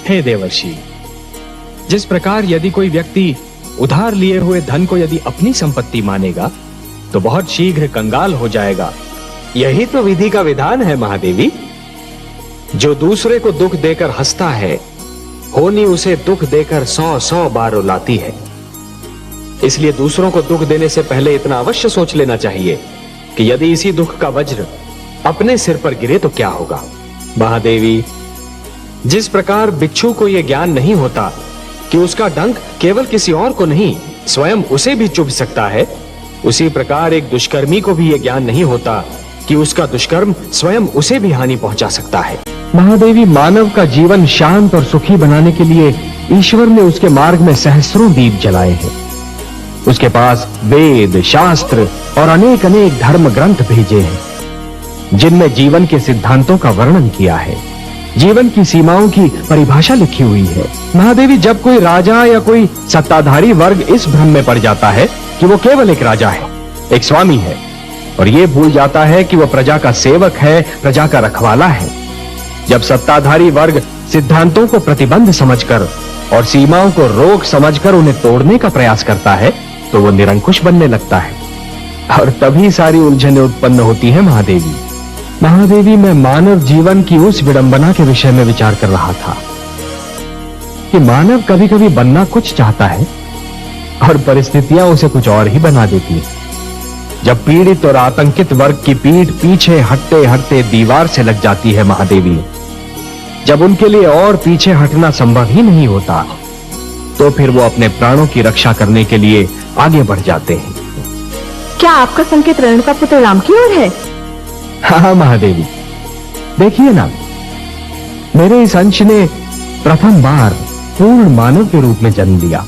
हे देवर्षि, जिस प्रकार यदि कोई व्यक्ति उधार लिए हुए धन को यदि अपनी संपत्ति मानेगा तो बहुत शीघ्र कंगाल हो जाएगा। यही तो विधि का विधान है महादेवी। जो दूसरे को दुख देकर हंसता है, होनी उसे दुख देकर 100 बार रुलाती है। इसलिए दूसरों को दुख देने से पहले इतना अवश्य सोच लेना चाहिए कि यदि इसी दुख का वज्र अपने सिर पर गिरे तो क्या होगा। महादेवी, जिस प्रकार बिच्छू को यह ज्ञान नहीं होता कि उसका डंक केवल किसी और को नहीं स्वयं उसे भी चुभ सकता है, उसी प्रकार एक दुष्कर्मी को भी यह ज्ञान नहीं होता कि उसका दुष्कर्म स्वयं उसे भी हानि पहुंचा सकता है। महादेवी, मानव का जीवन शांत और सुखी बनाने के लिए ईश्वर ने उसके मार्ग में सहस्रों दीप जलाए हैं। उसके पास वेद, शास्त्र और अनेक अनेक धर्म ग्रंथ भेजे हैं जिनमें जीवन के सिद्धांतों का वर्णन किया है, जीवन की सीमाओं की परिभाषा लिखी हुई है। महादेवी, जब कोई राजा या कोई सत्ताधारी वर्ग इस भ्रम में पड़ जाता है कि वो केवल एक राजा है, एक स्वामी है, और ये भूल जाता है कि वह प्रजा का सेवक है, प्रजा का रखवाला है, जब सत्ताधारी वर्ग सिद्धांतों को प्रतिबंध समझकर और सीमाओं को रोक समझकर उन्हें तोड़ने का प्रयास करता है तो वो निरंकुश बनने लगता है, और तभी सारी उलझनें उत्पन्न होती है। महादेवी, मैं मानव जीवन की उस विडंबना के विषय में विचार कर रहा था कि मानव कभी कभी बनना कुछ चाहता है और परिस्थितियां उसे कुछ और ही बना देती हैं। जब पीड़ित और आतंकित वर्ग की पीठ पीछे हटते हटते दीवार से लग जाती है महादेवी, जब उनके लिए और पीछे हटना संभव ही नहीं होता, तो फिर वो अपने प्राणों की रक्षा करने के लिए आगे बढ़ जाते हैं। क्या आपका संकेत रेणुका पुत्र राम की ओर है? हाँ महादेवी, देखिए ना, मेरे इस अंश ने प्रथम बार पूर्ण मानव के रूप में जन्म लिया,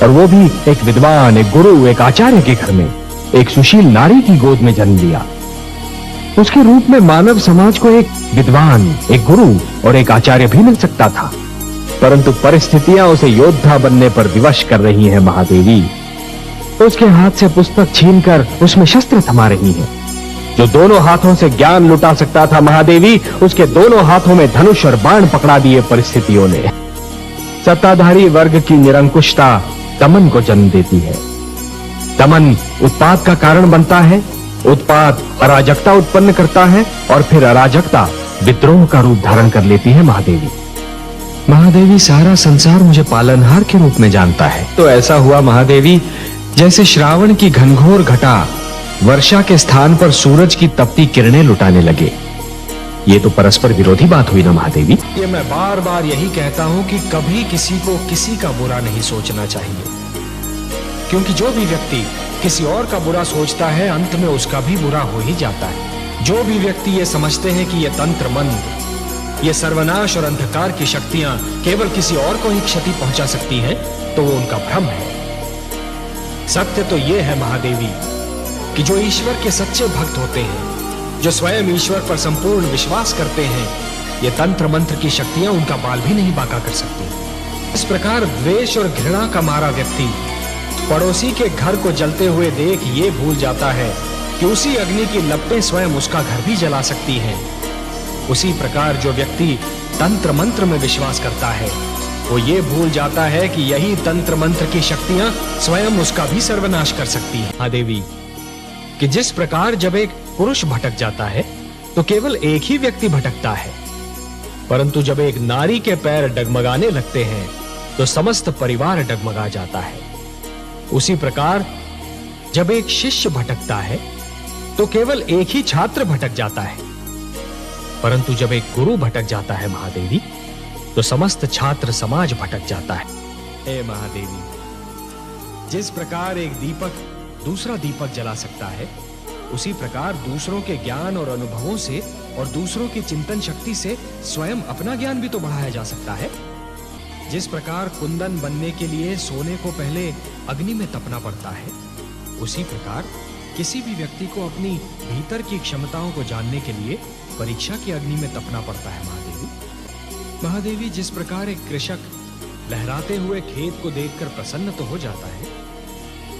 और वो भी एक विद्वान, एक गुरु, एक आचार्य के घर में, एक सुशील नारी की गोद में जन्म लिया। उसके रूप में मानव समाज को एक विद्वान, एक गुरु और एक आचार्य भी मिल सकता था, परंतु परिस्थितियां उसे योद्धा बनने पर विवश कर रही हैं। महादेवी, उसके हाथ से पुस्तक छीनकर उसमें शस्त्र थमा रही हैं। जो दोनों हाथों से ज्ञान लुटा सकता था महादेवी, उसके दोनों हाथों में धनुष और बाण पकड़ा दिए परिस्थितियों ने। सत्ताधारी वर्ग की निरंकुशता दमन को जन्म देती है। दमन उत्पात का कारण बनता है, उत्पात अराजकता उत्पन्न करता है, और फिर अराजकता विद्रोह का रूप धारण कर लेती है। महादेवी, सारा संसार मुझे पालनहार के रूप में जानता है। तो ऐसा हुआ महादेवी, जैसे श्रावण की घनघोर घटा वर्षा के स्थान पर सूरज की तपती किरणें लुटाने लगे। ये तो परस्पर विरोधी बात हुई ना महादेवी। ये मैं बार बार यही कहता हूं कि कभी किसी को किसी का बुरा नहीं सोचना चाहिए, क्योंकि जो भी व्यक्ति किसी और का बुरा सोचता है, अंत में उसका भी बुरा हो ही जाता है। जो भी व्यक्ति ये समझते हैं कि ये तंत्र मंत्र, ये सर्वनाश और अंधकार की शक्तियां केवल किसी और को ही क्षति पहुंचा सकती हैं, तो वो उनका भ्रम है। सत्य तो ये है महादेवी कि जो ईश्वर के सच्चे भक्त होते हैं, जो स्वयं ईश्वर पर संपूर्ण विश्वास करते हैं, ये तंत्र मंत्र की शक्तियां उनका बाल भी नहीं बांका कर सकती। इस प्रकार द्वेष और घृणा का मारा व्यक्ति पड़ोसी के घर को जलते हुए देख ये भूल जाता है कि उसी अग्नि की लपटें स्वयं उसका घर भी जला सकती हैं। उसी प्रकार जो व्यक्ति तंत्र मंत्र में विश्वास करता है, वो ये भूल जाता है कि यही तंत्र मंत्र की शक्तियां स्वयं उसका भी सर्वनाश कर सकती हैं। हाँ देवी, कि जिस प्रकार जब एक पुरुष भटक जाता है तो केवल एक ही व्यक्ति भटकता है, परंतु जब एक नारी के पैर डगमगाने लगते हैं तो समस्त परिवार डगमगा जाता है। उसी प्रकार जब एक शिष्य भटकता है तो केवल एक ही छात्र भटक जाता है, परंतु जब एक गुरु भटक जाता है महादेवी, तो समस्त छात्र समाज भटक जाता है। हे महादेवी, जिस प्रकार एक दीपक दूसरा दीपक जला सकता है, उसी प्रकार दूसरों के ज्ञान और अनुभवों से और दूसरों की चिंतन शक्ति से स्वयं अपना ज्ञान भी तो बढ़ाया जा सकता है। जिस प्रकार कुंदन बनने के लिए सोने को पहले अग्नि में तपना पड़ता है, उसी प्रकार किसी भी व्यक्ति को अपनी भीतर की क्षमताओं को जानने के लिए परीक्षा की अग्नि में तपना पड़ता है। महादेवी, जिस प्रकार एक कृषक लहराते हुए खेत को देखकर प्रसन्न तो हो जाता है,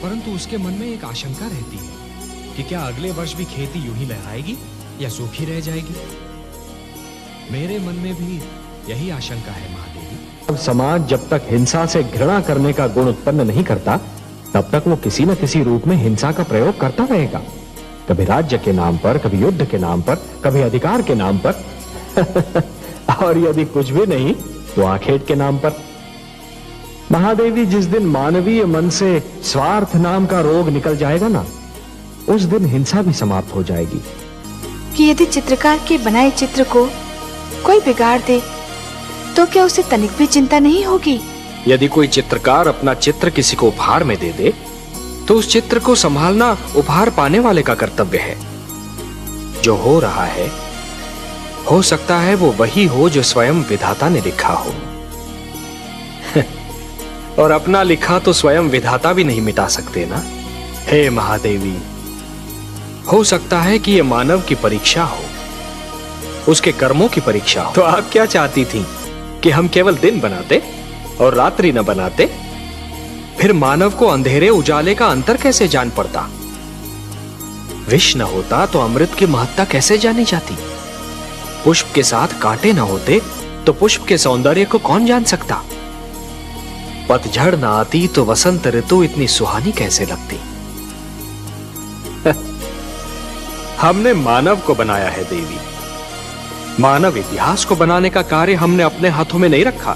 परंतु उसके मन में एक आशंका रहती है कि क्या अगले वर्ष भी खेती यूं ही लहराएगी या सूखी रह जाएगी। मेरे मन में भी यही आशंका है महादेवी। समाज जब तक हिंसा से घृणा करने का गुण उत्पन्न नहीं करता, तब तक वो किसी न किसी रूप में हिंसा का प्रयोग करता रहेगा। कभी राज्य के नाम पर, कभी युद्ध के नाम पर, कभी अधिकार के नाम पर और यदि कुछ भी नहीं तो आखेट के नाम पर। महादेवी, जिस दिन मानवीय मन से स्वार्थ नाम का रोग निकल जाएगा ना, उस दिन हिंसा भी समाप्त हो जाएगी। कि यदि चित्रकार के बनाए चित्र को कोई बिगाड़ दे तो क्या उसे तनिक भी चिंता नहीं होगी? यदि कोई चित्रकार अपना चित्र किसी को उपहार में दे दे तो उस चित्र को संभालना उपहार पाने वाले का कर्तव्य है। जो हो रहा है, हो सकता है वो वही हो जो स्वयं विधाता ने लिखा हो और अपना लिखा तो स्वयं विधाता भी नहीं मिटा सकते ना। हे महादेवी, हो सकता है कि ये मानव की परीक्षा हो, उसके कर्मों की परीक्षा हो। तो आप क्या चाहती थी कि हम केवल दिन बनाते और रात्रि न बनाते? फिर मानव को अंधेरे उजाले का अंतर कैसे जान पड़ता? विष न होता तो अमृत की महत्ता कैसे जानी जाती? पुष्प के साथ कांटे न होते तो पुष्प के सौंदर्य को कौन जान सकता? पतझड़ न आती तो वसंत ऋतु इतनी सुहानी कैसे लगती? हमने मानव को बनाया है देवी। मानव इतिहास को बनाने का कार्य हमने अपने हाथों में नहीं रखा,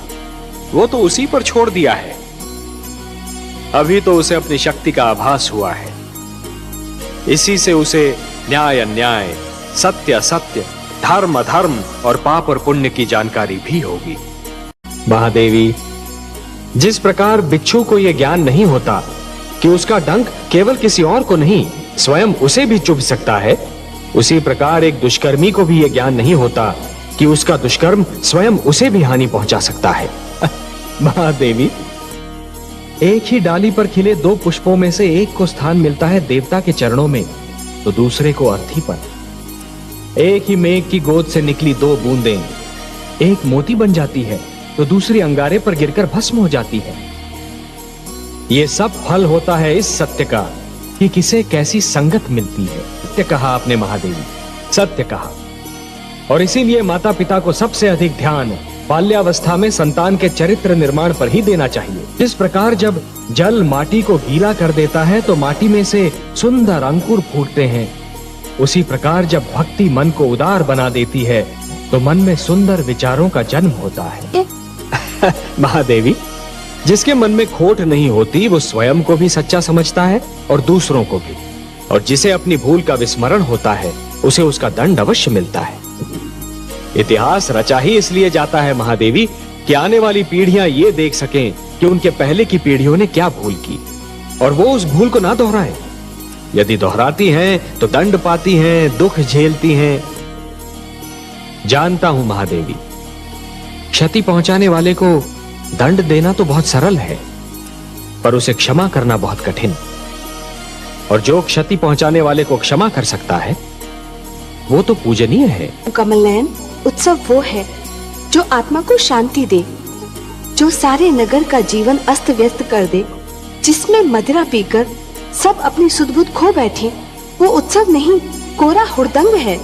वो तो उसी पर छोड़ दिया है। अभी तो उसे अपनी शक्ति का आभास हुआ है, इसी से उसे न्याय अन्याय, सत्य असत्य, धर्म अधर्म और पाप और पुण्य की जानकारी भी होगी। महादेवी, जिस प्रकार बिच्छू को यह ज्ञान नहीं होता कि उसका डंक केवल किसी और को नहीं स्वयं उसे भी चुभ सकता है, उसी प्रकार एक दुष्कर्मी को भी यह ज्ञान नहीं होता कि उसका दुष्कर्म स्वयं उसे भी हानि पहुंचा सकता है। महादेवी, एक ही डाली पर खिले दो पुष्पों में से एक को स्थान मिलता है देवता के चरणों में तो दूसरे को अर्थी पर। एक ही मेघ की गोद से निकली दो बूंदें, एक मोती बन जाती है तो दूसरी अंगारे पर गिरकर भस्म हो जाती है। यह सब फल होता है इस सत्य का कि किसे कैसी संगत मिलती है। सत्य कहा आपने महादेवी, सत्य कहा। और इसीलिए माता पिता को सबसे अधिक ध्यान बाल्यावस्था में संतान के चरित्र निर्माण पर ही देना चाहिए। जिस प्रकार जब जल माटी को गीला कर देता है तो माटी में से सुंदर अंकुर फूटते हैं, उसी प्रकार जब भक्ति मन को उदार बना देती है तो मन में सुंदर विचारों का जन्म होता है। महादेवी, जिसके मन में खोट नहीं होती वो स्वयं को भी सच्चा समझता है और दूसरों को भी, और जिसे अपनी भूल का विस्मरण होता है उसे उसका दंड अवश्य मिलता है। इतिहास रचा ही इसलिए जाता है महादेवी कि आने वाली पीढ़ियां ये देख सकें कि उनके पहले की पीढ़ियों ने क्या भूल की और वो उस भूल को ना दोहराए। यदि दोहराती हैं तो दंड पाती हैं, दुख झेलती हैं। जानता हूं महादेवी, क्षति पहुंचाने वाले को दंड देना तो बहुत सरल है, पर उसे क्षमा करना बहुत कठिन। और जो क्षति पहुंचाने वाले को क्षमा कर सकता है वो तो पूजनीय है। कमल नयन, उत्सव वो है जो आत्मा को शांति दे, जो सारे नगर का जीवन अस्त व्यस्त कर दे, जिसमें मदिरा पीकर सब अपनी सुध बुध खो बैठे। वो उत्सव नहीं, कोरा हुड़दंग है।